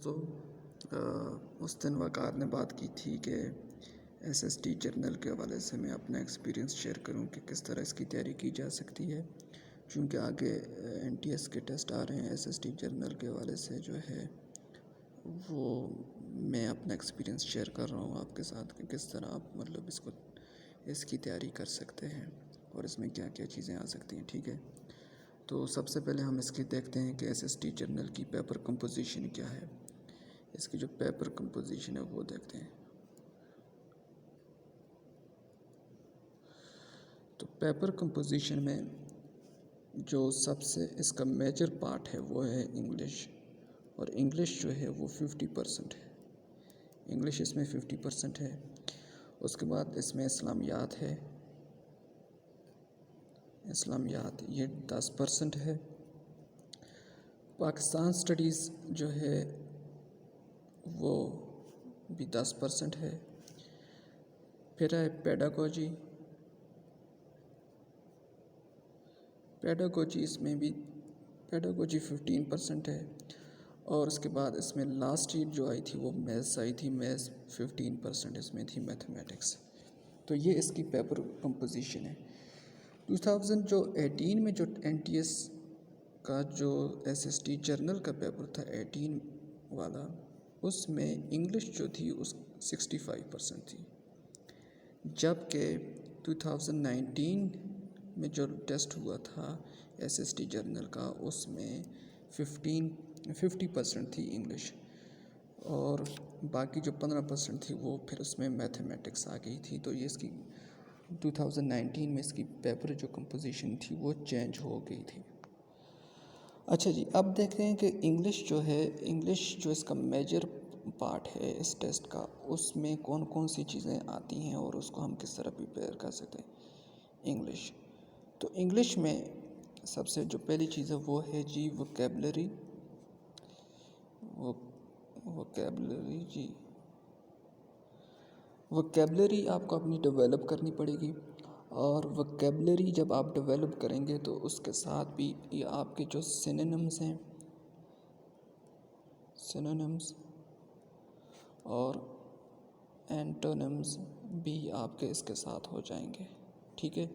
تو اس دن وقار نے بات کی تھی کہ ایس ایس ٹی جرنل کے حوالے سے میں اپنا ایکسپیرینس شیئر کروں کہ کس طرح اس کی تیاری کی جا سکتی ہے، چونکہ آگے این ٹی ایس کے ٹیسٹ آ رہے ہیں۔ ایس ایس ٹی جرنل کے حوالے سے جو ہے وہ میں اپنا ایکسپیرینس شیئر کر رہا ہوں آپ کے ساتھ کہ کس طرح آپ اس کی تیاری کر سکتے ہیں اور اس میں کیا کیا چیزیں آ سکتی ہیں۔ ٹھیک ہے، تو سب سے پہلے ہم اس کی دیکھتے ہیں کہ ایس ایس ٹی جرنل کی پیپر کمپوزیشن کیا ہے۔ اس کی جو پیپر کمپوزیشن ہے وہ دیکھتے ہیں۔ تو پیپر کمپوزیشن میں جو سب سے اس کا میجر پارٹ ہے وہ ہے انگلش، اور انگلش جو ہے وہ 50% ہے۔ انگلش اس میں 50% ہے۔ اس کے بعد اس میں اسلامیات ہے، اسلامیات یہ 10% ہے۔ پاکستان سٹڈیز جو ہے وہ بھی 10% ہے۔ پھر ہے پیڈاگوجی، اس میں بھی پیڈاگوجی 15% ہے۔ اور اس کے بعد اس میں لاسٹ ایئر جو آئی تھی وہ میتھس آئی تھی، میتھس 15% اس میں تھی، میتھمیٹکس۔ تو یہ اس کی پیپر کمپوزیشن ہے۔ 2018 میں جو این ٹی ایس کا جو ایس ایس ٹی جرنل کا پیپر تھا 18 والا، اس میں انگلش جو تھی اس 65% تھی، جبکہ 2019 میں جو ٹیسٹ ہوا تھا ایس ایس ٹی جرنل کا اس میں 50% تھی انگلش، اور باقی جو 15% تھی وہ پھر اس میں میتھمیٹکس آ گئی تھی۔ تو یہ اس کی 2019 میں اس کی پیپر جو کمپوزیشن تھی وہ چینج ہو گئی تھی۔ اچھا جی، اب دیکھتے ہیں کہ انگلش جو ہے، انگلش جو اس کا میجر پارٹ ہے اس ٹیسٹ کا، اس میں کون کون سی چیزیں آتی ہیں اور اس کو ہم کس طرح پریپیئر کر سکتے ہیں۔ انگلش، تو انگلش میں سب سے جو پہلی چیز ہے وہ ہے جی ووکیبلری جی ووکیبلری آپ کو اپنی ڈیولپ کرنی پڑے گی، اور ووکیبلری جب آپ ڈیولپ کریں گے تو اس کے ساتھ بھی یہ آپ کے جو سینونمز ہیں، سینونمز اور اینٹونمز بھی آپ کے اس کے ساتھ ہو جائیں گے۔ ٹھیک ہے،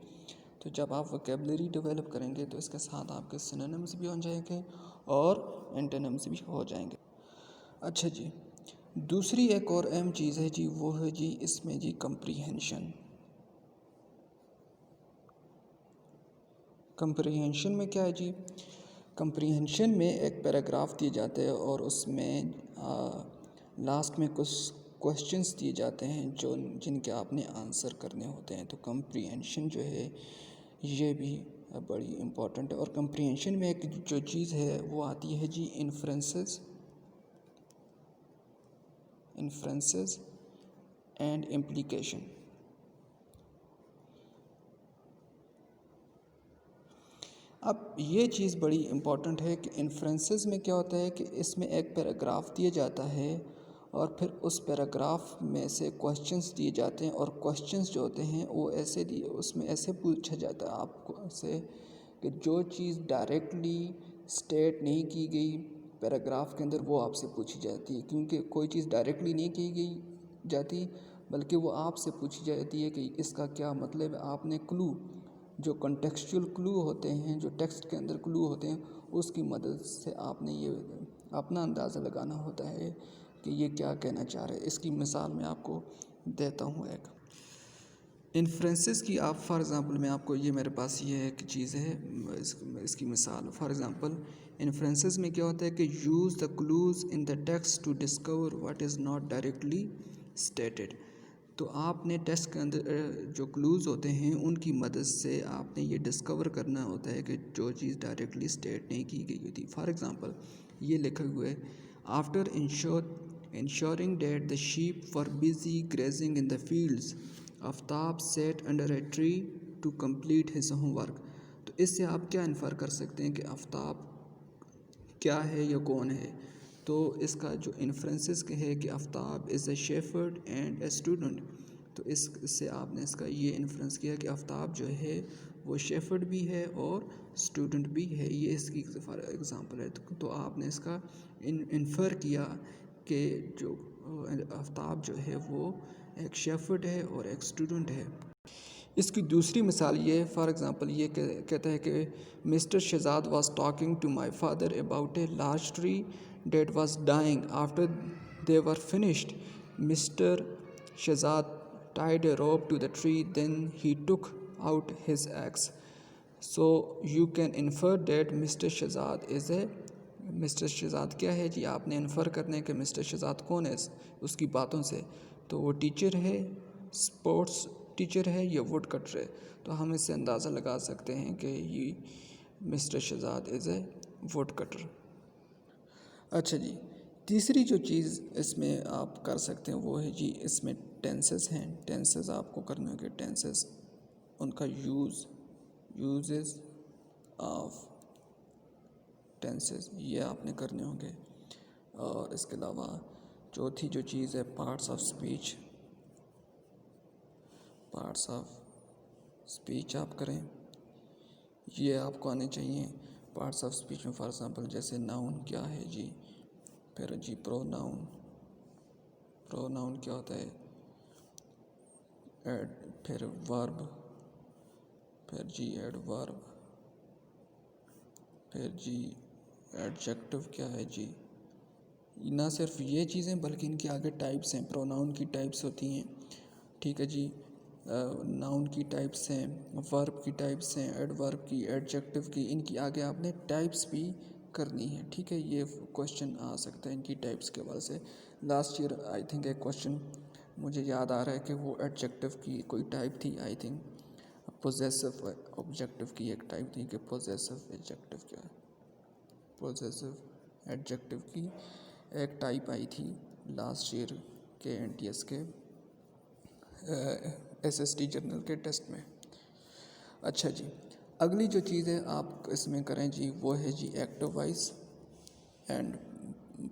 تو جب آپ ووکیبلری ڈیولپ کریں گے تو اس کے ساتھ آپ کے سینونمز بھی ہو جائیں گے اور اینٹونمز بھی ہو جائیں گے۔ اچھا جی، دوسری ایک اور اہم چیز ہے جی، وہ ہے جی اس میں جی کمپریہنشن۔ کمپریہنشن میں کیا ہے جی؟ کمپریہنشن میں ایک پیراگراف دیے جاتے ہیں اور اس میں لاسٹ میں کچھ کوسچنز دیے جاتے ہیں جن کے آپ نے آنسر کرنے ہوتے ہیں۔ تو کمپریہنشن جو ہے یہ بھی بڑی امپورٹنٹ ہے، اور کمپریہنشن میں ایک جو چیز ہے وہ آتی ہے جی انفرنسز اینڈ امپلیکیشن۔ اب یہ چیز بڑی امپورٹنٹ ہے کہ انفرنسز میں کیا ہوتا ہے کہ اس میں ایک پیراگراف دیا جاتا ہے اور پھر اس پیراگراف میں سے کوسچنز دیے جاتے ہیں، اور کوسچنز جو ہوتے ہیں وہ اس میں ایسے پوچھا جاتا ہے آپ کو سے کہ جو چیز ڈائریکٹلی اسٹیٹ نہیں کی گئی پیراگراف کے اندر وہ آپ سے پوچھی جاتی ہے، کیونکہ کوئی چیز ڈائریکٹلی نہیں کی جاتی بلکہ وہ آپ سے پوچھی جاتی ہے کہ اس کا کیا مطلب ہے۔ آپ نے کلو، جو کنٹیکسچول کلو ہوتے ہیں، جو ٹیکسٹ کے اندر کلو ہوتے ہیں، اس کی مدد سے آپ نے یہ اپنا اندازہ لگانا ہوتا ہے کہ یہ کیا کہنا چاہ رہے ہیں۔ اس کی مثال میں آپ کو دیتا ہوں ایک انفرنسز کی۔ آپ فار ایگزامپل میں آپ کو یہ میرے پاس یہ ایک چیز ہے، اس کی مثال فار ایگزامپل انفرنسز میں کیا ہوتا ہے کہ use the clues in the text to discover what is not directly stated. تو آپ نے ٹیکسٹ کے اندر جو کلوز ہوتے ہیں ان کی مدد سے آپ نے یہ ڈسکور کرنا ہوتا ہے کہ جو چیز ڈائریکٹلی اسٹیٹ نہیں کی گئی ہوتی۔ فار ایگزامپل یہ لکھا ہوا ہے، after ensuring that the sheep were busy grazing in the fields, Aftab sat under a tree to complete his homework۔ تو اس سے آپ کیا انفر کر سکتے ہیں کہ آفتاب کیا ہے یا کون ہے؟ تو اس کا جو انفرنسز ہے کہ آفتاب از اے شیفرڈ اینڈ اے اسٹوڈنٹ، تو اس سے آپ نے اس کا یہ انفرنس کیا کہ آفتاب جو ہے وہ شیفرڈ بھی ہے اور اسٹوڈنٹ بھی ہے. یہ اس کی اگزامپل ہے. تو آپ نے اس کا انفر کیا کہ جو آفتاب جو ہے وہ ایک شیفرڈ ہے اور ایک اسٹوڈنٹ ہے. اس کی دوسری مثال یہ ہے، فار ایگزامپل یہ کہتا ہے کہ Mr Shahzad was talking to my father about a large tree that was dying. After they were finished, Mr. Shahzad tied a rope to the tree, then he took out his axe. So you can infer that Mr. Shahzad is a Mr Shahzad کیا ہے جی؟ آپ نے infer کرنے کہ Mr Shahzad کون ہے اس کی باتوں سے. تو وہ ٹیچر ہے، اسپورٹس ٹیچر ہے یا ووڈ کٹر ہے. تو ہم اس سے اندازہ لگا سکتے ہیں کہ یہ mister Shahzad is a woodcutter. اچھا جی، تیسری جو چیز اس میں آپ کر سکتے ہیں وہ ہے جی اس میں ٹینسز ہیں. ٹینسز آپ کو کرنے ہوں گے. ٹینسز ان کا یوزز آف ٹینسز یہ آپ نے کرنے ہوں گے. اور اس کے علاوہ چوتھی جو چیز ہے پارٹس آف اسپیچ آپ کریں. یہ آپ کو آنے چاہیے. پارٹس آف اسپیچ میں فار ایگزامپل جیسے ناؤن کیا ہے جی، پھر جی پروناؤن کیا ہوتا ہے، پھر ورب، پھر جی ایڈورب، پھر جی ایڈجیکٹو کیا ہے جی. نہ صرف یہ چیزیں بلکہ ان کے آگے ٹائپس ہیں. پروناؤن کی ٹائپس ہوتی ہیں، ٹھیک ہے جی. ناؤن کی ٹائپس ہیں، ورب کی ٹائپس ہیں، ایڈورب کی، ایڈجیکٹو کی. ان کی آگے آپ نے ٹائپس بھی کرنی ہے، ٹھیک ہے. یہ کوشچن آ سکتا ہے ان کی ٹائپس کے حوالے سے. لاسٹ ایئر آئی تھنک ایک کوشچن مجھے یاد آ رہا ہے کہ وہ ایڈجیکٹو کی کوئی ٹائپ تھی. آئی تھنک پوزیسو آبجیکٹو کی ایک ٹائپ تھی کہ پوزیسو ایڈجیکٹو کیا ہے. پوزیسو ایڈجیکٹو کی ایک ٹائپ آئی تھی لاسٹ ایئر کے NTS کے SST جرنل کے ٹیسٹ میں. اچھا جی، اگلی جو چیز ہے آپ اس میں کریں جی وہ ہے جی active voice and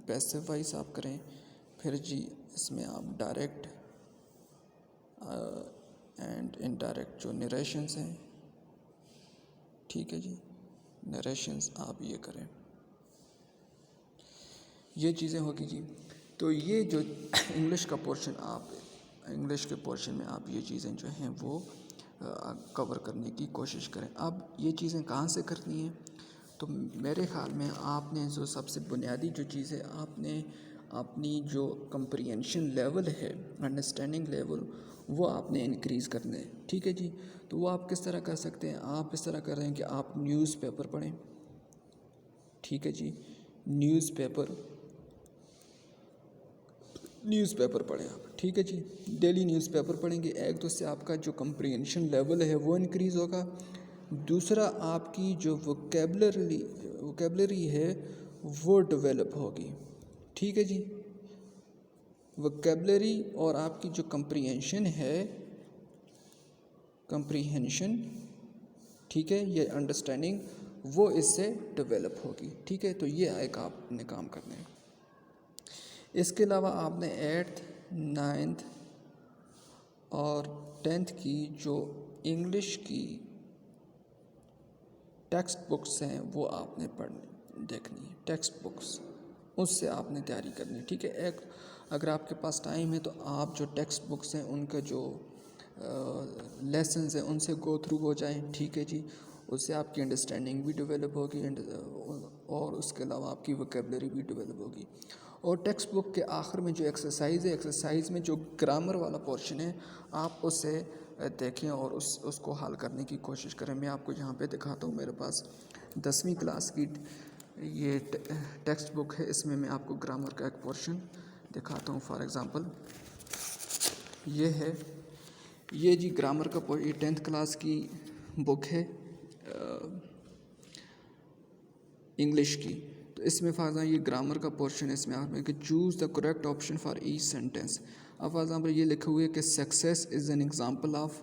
passive voice آپ کریں. پھر جی اس میں آپ ڈائریکٹ اینڈ انڈائریکٹ جو نریشنز ہیں، ٹھیک ہے جی، نریشنز آپ یہ کریں. یہ چیزیں ہوگی جی. تو یہ جو انگلش کا پورشن انگلش کے پورشن میں آپ یہ چیزیں جو ہیں وہ کور کرنے کی کوشش کریں. اب یہ چیزیں کہاں سے کرنی ہیں؟ تو میرے خیال میں آپ نے جو سب سے بنیادی جو چیز ہے، آپ نے اپنی جو کمپریہنشن لیول ہے، انڈرسٹینڈنگ لیول، وہ آپ نے انکریز کرنا ہے، ٹھیک ہے جی. تو وہ آپ کس طرح کر سکتے ہیں؟ آپ اس طرح کر رہے ہیں کہ آپ نیوز پیپر پڑھیں، ٹھیک ہے جی. نیوز پیپر پڑھیں آپ، ٹھیک ہے جی. ڈیلی نیوز پیپر پڑھیں گے. ایک تو اس سے آپ کا جو کمپریہنشن لیول ہے وہ انکریز ہوگا. دوسرا آپ کی جو ووکیبلری ہے وہ ڈیولپ ہوگی، ٹھیک ہے جی. ووکیبلری اور آپ کی جو کمپریہنشن ہے، ٹھیک ہے، یہ انڈرسٹینڈنگ وہ اس سے ڈیولپ ہوگی، ٹھیک ہے. تو یہ ایک آپ نے کام کرنا ہے. اس کے علاوہ آپ نے 8th 9th اور 10th کی جو انگلش کی ٹیکسٹ بکس ہیں وہ آپ نے دیکھنی ہے. ٹیکسٹ بکس اس سے آپ نے تیاری کرنی ہے، ٹھیک ہے. اگر آپ کے پاس ٹائم ہے تو آپ جو ٹیکسٹ بکس ہیں ان کا جو لیسنز ہیں ان سے گو تھرو ہو جائیں، ٹھیک ہے جی. اس سے آپ کی انڈرسٹینڈنگ بھی ڈیولپ ہوگی اور اس کے علاوہ آپ کی ووکیبلری بھی ڈیولپ ہوگی. اور ٹیکسٹ بک کے آخر میں جو ایکسرسائز ہے، ایکسرسائز میں جو گرامر والا پورشن ہے آپ اسے دیکھیں اور اس کو حل کرنے کی کوشش کریں. میں آپ کو یہاں پہ دکھاتا ہوں. میرے پاس 10ویں کلاس کی یہ ٹیکسٹ بک ہے. اس میں آپ کو گرامر کا ایک پورشن دکھاتا ہوں. فار ایگزامپل یہ جی گرامر کا یہ 10th کلاس کی بک ہے انگلش کی. تو اس میں فار ایگزامپل یہ گرامر کا پورشن ہے. اس میں آپ میں کہ choose the correct option for each sentence. اب فار ایگزامپل یہ لکھے ہوئے کہ success is an example of